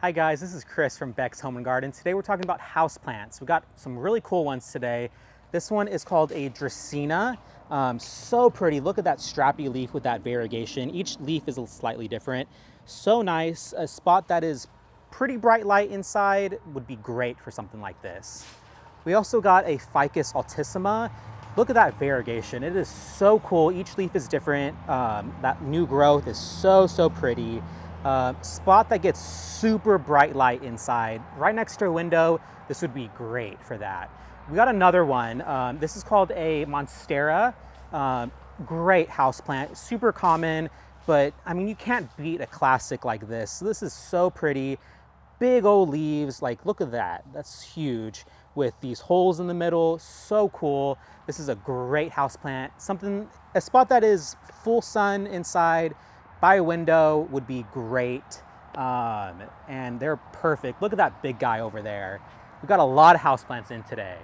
Hi guys, this is Chris from Beck's Home and Garden. Today we're talking about houseplants. We got some really cool ones today. This one is called a Dracaena. So pretty. Look at that strappy leaf with that variegation. Each leaf is slightly different. So nice. A spot that is pretty bright light inside would be great for something like this. We also got a Ficus altissima. Look at that variegation. It is so cool. Each leaf is different. That new growth is so pretty. Spot that gets super bright light inside. Right next to a window, this would be great for that. We got another one. This is called a Monstera. Great houseplant, super common, but I mean, you can't beat a classic like this. This is so pretty. Big old leaves, like look at that. That's huge with these holes in the middle. So cool. This is a great houseplant. A spot that is full sun inside by a window would be great. And they're perfect. Look at that big guy over there. We've got a lot of houseplants in today.